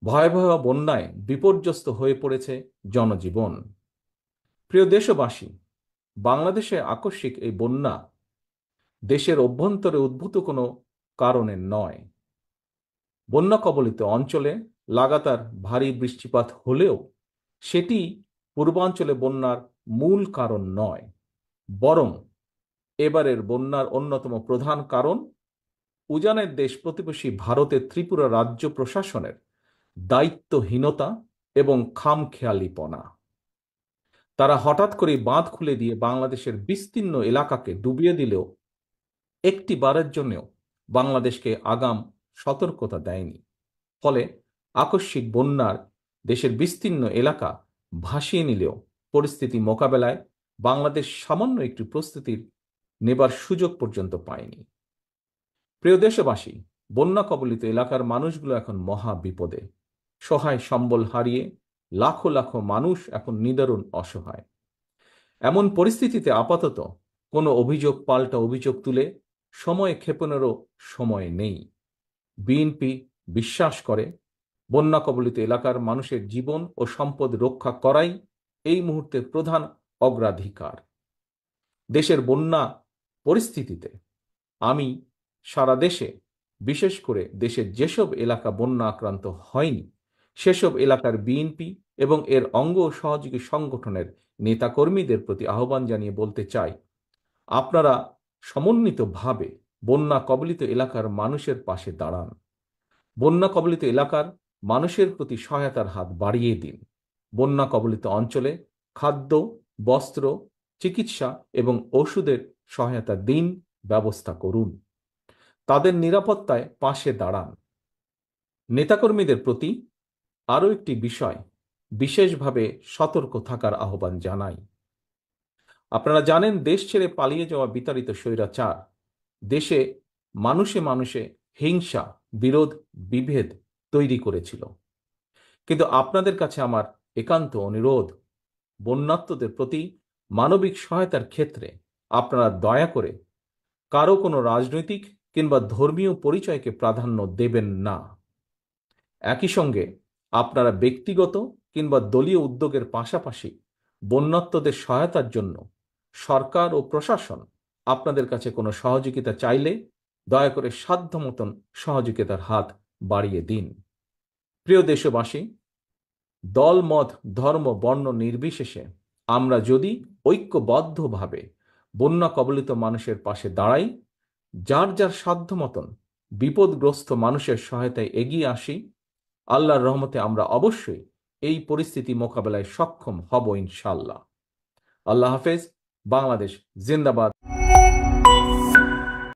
ভয়াবহ বন্যায় বিপর্যস্ত হয়ে পড়েছে জনজীবন। প্রিয় দেশবাসী, বাংলাদেশে আকস্মিক এই বন্যা দেশের অভ্যন্তরে উদ্ভূত কোনো কারণে নয়। বন্যা কবলিত অঞ্চলে লাগাতার ভারী বৃষ্টিপাত হলেও সেটি পূর্বাঞ্চলে বন্যার মূল কারণ নয়, বরং এবারের বন্যার অন্যতম প্রধান কারণ উজানের দেশ প্রতিবেশী ভারতের ত্রিপুরা রাজ্য প্রশাসনের দায়িত্বহীনতা এবং খামখেয়ালিপনা। তারা হঠাৎ করে বাঁধ খুলে দিয়ে বাংলাদেশের বিস্তীর্ণ এলাকাকে ডুবিয়ে দিলেও একটি বারের জন্যও বাংলাদেশকে আগাম সতর্কতা দেয়নি। ফলে আকস্মিক বন্যার দেশের বিস্তীর্ণ এলাকা ভাসিয়ে নিলেও পরিস্থিতি মোকাবেলায় বাংলাদেশ সামান্য একটু প্রস্তুতির নেবার সুযোগ পর্যন্ত পায়নি। প্রিয় দেশবাসী, বন্যা কবলিত এলাকার মানুষগুলো এখন মহা বিপদে। সহায় সম্বল হারিয়ে লাখো লাখো মানুষ এখন নিদারুণ অসহায়। এমন পরিস্থিতিতে আপাতত কোনো অভিযোগ পাল্টা অভিযোগ তুলে সময় ক্ষেপণেরও সময় নেই। বিএনপি বিশ্বাস করে বন্যা কবলিত এলাকার মানুষের জীবন ও সম্পদ রক্ষা করাই এই মুহূর্তের প্রধান অগ্রাধিকার। দেশের বন্যা পরিস্থিতিতে আমি সারা দেশে, বিশেষ করে দেশের যেসব এলাকা বন্যা আক্রান্ত হয়নি সেসব এলাকার বিএনপি এবং এর অঙ্গ ও সহযোগী সংগঠনের নেতাকর্মীদের প্রতি আহ্বান জানিয়ে বলতে চাই, আপনারা সমন্বিতভাবে বন্যা কবলিত এলাকার মানুষের পাশে দাঁড়ান। বন্যা কবলিত এলাকার মানুষের প্রতি সহায়তার হাত বাড়িয়ে দিন। বন্যা কবলিত অঞ্চলে খাদ্য, বস্ত্র, চিকিৎসা এবং ওষুধের সহায়তা দিন, ব্যবস্থা করুন। তাদের নিরাপত্তায় পাশে দাঁড়ান। নেতাকর্মীদের প্রতি আরও একটি বিষয় বিশেষভাবে সতর্ক থাকার আহ্বান জানাই। আপনারা জানেন, দেশ ছেড়ে পালিয়ে যাওয়া বিতাড়িত স্বৈরাচার দেশে মানুষে মানুষে হিংসা, বিরোধ, বিভেদ তৈরি করেছিল। কিন্তু আপনাদের কাছে আমার একান্ত অনুরোধ, বন্যার্তদের প্রতি মানবিক সহায়তার ক্ষেত্রে আপনারা দয়া করে কারো কোনো রাজনৈতিক কিংবা ধর্মীয় পরিচয়কে প্রাধান্য দেবেন না। একই সঙ্গে আপনারা ব্যক্তিগত কিংবা দলীয় উদ্যোগের পাশাপাশি বন্যার্তদের সহায়তার জন্য সরকার ও প্রশাসন আপনাদের কাছে কোনো সহযোগিতা চাইলে দয়া করে সাধ্য মতন সহযোগিতার হাত বাড়িয়ে দিন। প্রিয় দেশবাসী, দল, মত, ধর্ম, বর্ণ নির্বিশেষে আমরা যদি ঐক্যবদ্ধভাবে বন্যা কবলিত মানুষের পাশে দাঁড়াই, যার যার সাধ্য মতন বিপদগ্রস্ত মানুষের সহায়তায় এগিয়ে আসি, আল্লাহর রহমতে আমরা অবশ্যই এই পরিস্থিতি মোকাবেলায় সক্ষম হব ইনশাল্লাহ। আল্লাহ হাফেজ। বাংলাদেশ জিন্দাবাদ।